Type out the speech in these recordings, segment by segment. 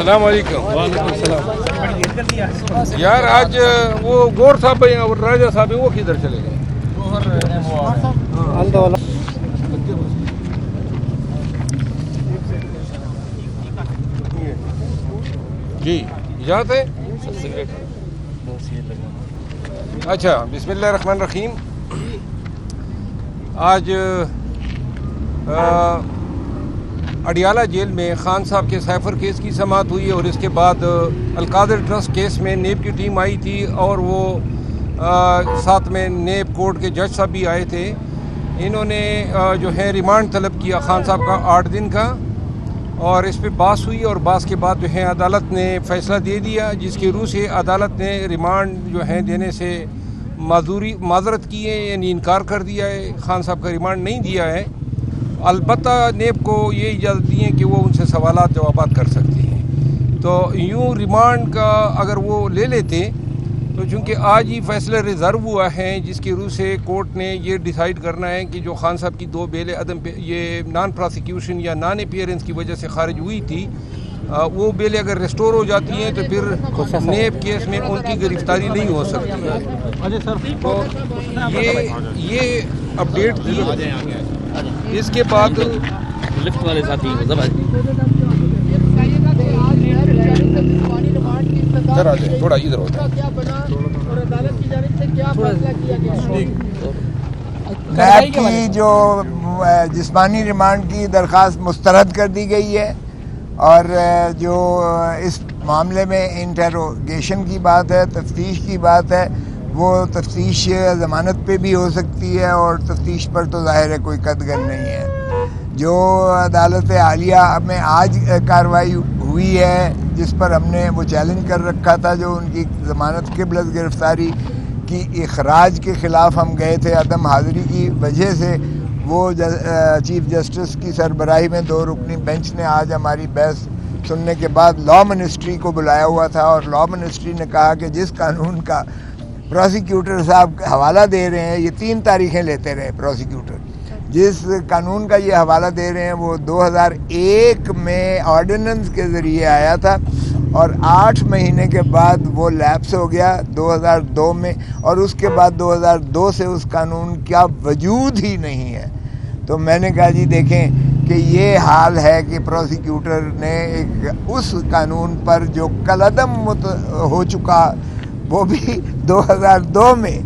السلام علیکم. وعلیکم السلام. یار آج وہ گور صاحب اور راجہ صاحب وہ کدھر چلے گئے؟ جی اجازت ہے. اچھا بسم اللہ الرحمن الرحیم. آج اڈیالہ جیل میں خان صاحب کے سائفر کیس کی سماعت ہوئی اور اس کے بعد القادر ٹرسٹ کیس میں نیب کی ٹیم آئی تھی اور وہ ساتھ میں نیب کورٹ کے جج صاحب بھی آئے تھے. انہوں نے جو ہے ریمانڈ طلب کیا خان صاحب کا 8 دن کا، اور اس پہ بحث ہوئی اور بحث کے بعد جو ہے عدالت نے فیصلہ دے دیا، جس کی روح سے عدالت نے ریمانڈ جو ہے دینے سے معذرت کی ہے، یعنی انکار کر دیا ہے. خان صاحب کا ریمانڈ نہیں دیا ہے. البتہ نیب کو یہ اجازت دی ہے کہ وہ ان سے سوالات جوابات کر سکتے ہیں. تو یوں ریمانڈ کا اگر وہ لے لیتے تو چونکہ آج ہی فیصلہ ریزرو ہوا ہے، جس کی روح سے کورٹ نے یہ ڈیسائیڈ کرنا ہے کہ جو خان صاحب کی 2 بیلیں یہ نان پراسیکیوشن یا نان اپیئرنس کی وجہ سے خارج ہوئی تھی، وہ بیلیں اگر ریسٹور ہو جاتی ہیں تو پھر نیب کیس میں ان کی گرفتاری نہیں ہو سکتی ہے. تو یہ اپڈیٹ تھی. اس کے بعد لفٹ والے ساتھی تھوڑا ادھر ہو جائے. نیب کی جو جسمانی ریمانڈ کی درخواست مسترد کر دی گئی ہے، اور جو اس معاملے میں انٹروگیشن کی بات ہے، تفتیش کی بات ہے، وہ تفتیش ضمانت پہ بھی ہو سکتی ہے، اور تفتیش پر تو ظاہر ہے کوئی قدغن نہیں ہے. جو عدالت عالیہ میں آج کارروائی ہوئی ہے، جس پر ہم نے وہ چیلنج کر رکھا تھا، جو ان کی ضمانت قبل از گرفتاری کی اخراج کے خلاف ہم گئے تھے عدم حاضری کی وجہ سے، وہ چیف جسٹس کی سربراہی میں 2 رکنی بینچ نے آج ہماری بحث سننے کے بعد لاء منسٹری کو بلایا ہوا تھا، اور لاء منسٹری نے کہا کہ جس قانون کا پروسیکیوٹر صاحب حوالہ دے رہے ہیں، یہ 3 تاریخیں لیتے رہے پروسیکیوٹر، جس قانون کا یہ حوالہ دے رہے ہیں وہ 2001 میں آرڈیننس کے ذریعے آیا تھا، اور 8 مہینے کے بعد وہ لیپس ہو گیا 2002 میں، اور اس کے بعد 2002 سے اس قانون کا وجود ہی نہیں ہے. تو میں نے کہا جی دیکھیں کہ یہ حال ہے کہ پروسیکیوٹر نے اس قانون پر جو کالعدم ہو چکا، وہ بھی 2002 میں،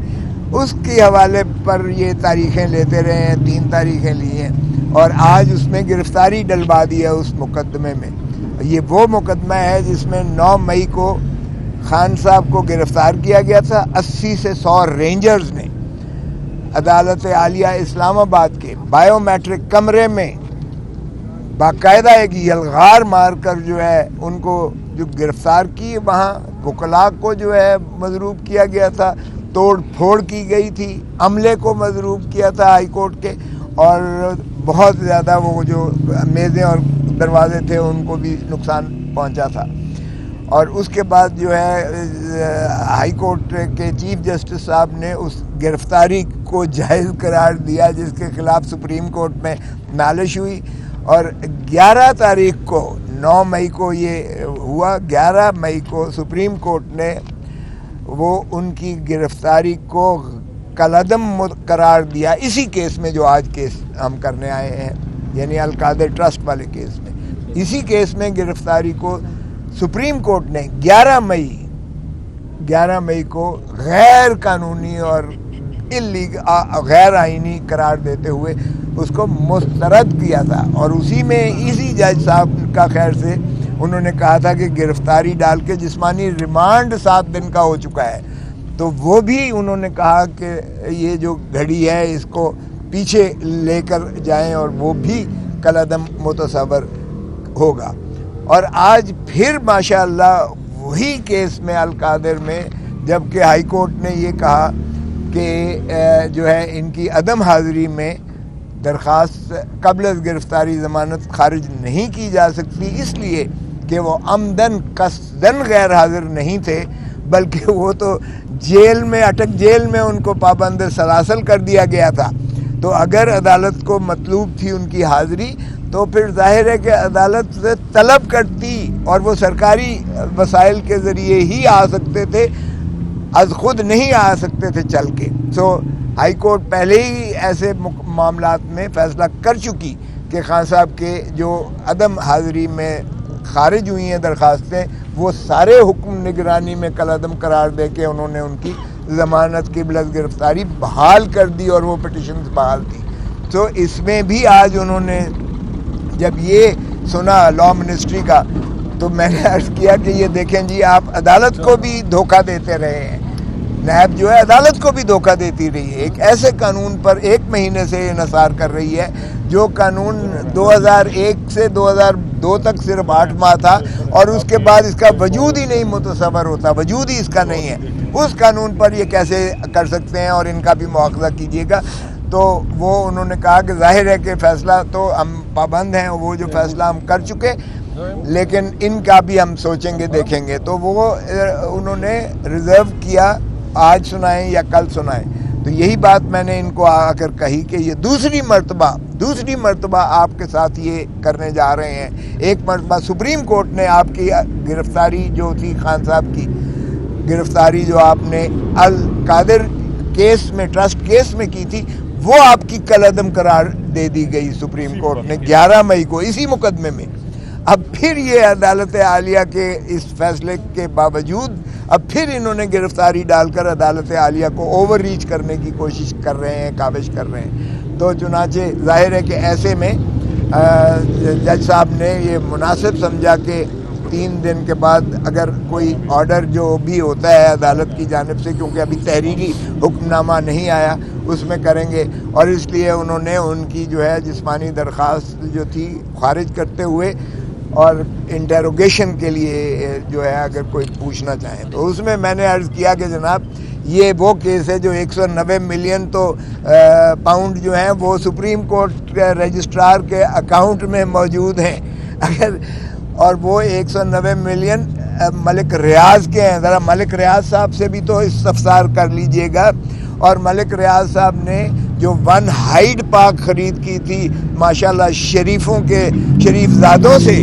اس کے حوالے پر یہ تاریخیں لیتے رہے ہیں. 3 تاریخیں لی ہیں، اور آج اس میں گرفتاری ڈلوا دی ہے اس مقدمے میں. یہ وہ مقدمہ ہے جس میں 9 مئی کو خان صاحب کو گرفتار کیا گیا تھا. 80 سے 100 رینجرز نے عدالت عالیہ اسلام آباد کے بائیو میٹرک کمرے میں باقاعدہ ایک یلغار مار کر جو ہے ان کو جو گرفتار کی. وہاں وکلاء کو جو ہے مضروب کیا گیا تھا، توڑ پھوڑ کی گئی تھی، عملے کو مضروب کیا تھا ہائی کورٹ کے، اور بہت زیادہ وہ جو میزیں اور دروازے تھے ان کو بھی نقصان پہنچا تھا. اور اس کے بعد جو ہے ہائی کورٹ کے چیف جسٹس صاحب نے اس گرفتاری کو جائز قرار دیا، جس کے خلاف سپریم کورٹ میں نالش ہوئی. اور 11 تاریخ کو 9 مئی کو یہ ہوا، 11 مئی کو سپریم کورٹ نے وہ ان کی گرفتاری کو کالعدم قرار دیا، اسی کیس میں جو آج کیس ہم کرنے آئے ہیں، یعنی القادر ٹرسٹ والے کیس میں. اسی کیس میں گرفتاری کو سپریم کورٹ نے 11 مئی کو غیر قانونی اور غیر آئینی قرار دیتے ہوئے اس کو مسترد کیا تھا. اور اسی میں اسی جج صاحب کا خیر سے انہوں نے کہا تھا کہ گرفتاری ڈال کے جسمانی ریمانڈ 7 دن کا ہو چکا ہے، تو وہ بھی انہوں نے کہا کہ یہ جو گھڑی ہے اس کو پیچھے لے کر جائیں، اور وہ بھی کالعدم متصور ہوگا. اور آج پھر ماشاءاللہ وہی کیس میں القادر میں، جبکہ ہائی کورٹ نے یہ کہا کہ جو ہے ان کی عدم حاضری میں درخواست قبل از گرفتاری ضمانت خارج نہیں کی جا سکتی، اس لیے کہ وہ عمدن قصدن غیر حاضر نہیں تھے، بلکہ وہ تو جیل میں جیل میں ان کو پابند سلاسل کر دیا گیا تھا. تو اگر عدالت کو مطلوب تھی ان کی حاضری تو پھر ظاہر ہے کہ عدالت سے طلب کرتی اور وہ سرکاری وسائل کے ذریعے ہی آ سکتے تھے، از خود نہیں آ سکتے تھے چل کے. سو ہائی کورٹ پہلے ہی ایسے معاملات میں فیصلہ کر چکی کہ خان صاحب کے جو عدم حاضری میں خارج ہوئی ہیں درخواستیں، وہ سارے حکم نگرانی میں کالعدم قرار دے کے انہوں نے ان کی ضمانت قبلت گرفتاری بحال کر دی اور وہ پٹیشنز بحال تھی. تو اس میں بھی آج انہوں نے جب یہ سنا لاء منسٹری کا، تو میں نے عرض کیا کہ یہ دیکھیں جی، آپ عدالت کو بھی دھوکہ دیتے رہے ہیں. نیب جو ہے عدالت کو بھی دھوکہ دیتی رہی ہے. ایک ایسے قانون پر 1 مہینے سے انحصار کر رہی ہے جو قانون 2001 سے 2002 تک صرف 8 ماہ تھا، اور اس کے بعد اس کا وجود ہی نہیں متصور ہوتا، وجود ہی اس کا نہیں ہے. اس قانون پر یہ کیسے کر سکتے ہیں، اور ان کا بھی مواخذہ کیجیے گا. تو وہ انہوں نے کہا کہ ظاہر ہے کہ فیصلہ تو ہم پابند ہیں، وہ جو فیصلہ ہم کر چکے، لیکن ان کا بھی ہم سوچیں گے دیکھیں گے. تو وہ انہوں نے ریزرو کیا، آج سنائیں یا کل سنائیں. تو یہی بات میں نے ان کو آ کر کہی کہ یہ دوسری مرتبہ آپ کے ساتھ یہ کرنے جا رہے ہیں. ایک مرتبہ سپریم کورٹ نے آپ کی گرفتاری جو تھی، خان صاحب کی گرفتاری جو آپ نے القادر کیس میں، ٹرسٹ کیس میں کی تھی، وہ آپ کی کالعدم قرار دے دی گئی سپریم کورٹ نے 11 مئی کو اسی مقدمے میں. اب پھر یہ عدالت عالیہ کے اس فیصلے کے باوجود اب پھر انہوں نے گرفتاری ڈال کر عدالت عالیہ کو اوور ریچ کرنے کی کوشش کر رہے ہیں، کاوش کر رہے ہیں. تو چنانچہ ظاہر ہے کہ ایسے میں جج صاحب نے یہ مناسب سمجھا کہ 3 دن کے بعد اگر کوئی آرڈر جو بھی ہوتا ہے عدالت کی جانب سے، کیونکہ ابھی تحریری حکم نامہ نہیں آیا، اس میں کریں گے. اور اس لیے انہوں نے ان کی جو ہے جسمانی درخواست جو تھی خارج کرتے ہوئے، اور انٹیروگیشن کے لیے جو ہے اگر کوئی پوچھنا چاہیں تو اس میں نے عرض کیا کہ جناب یہ وہ کیس ہے جو 190 ملین تو پاؤنڈ جو ہیں وہ سپریم کورٹ کے رجسٹرار کے اکاؤنٹ میں موجود ہیں. اور وہ 190 ملین ملک ریاض کے ہیں. ذرا ملک ریاض صاحب سے بھی تو استفسار کر لیجئے گا. اور ملک ریاض صاحب نے جو 1 ہائیڈ پارک خرید کی تھی ماشاءاللہ شریفوں کے شریف زادوں سے،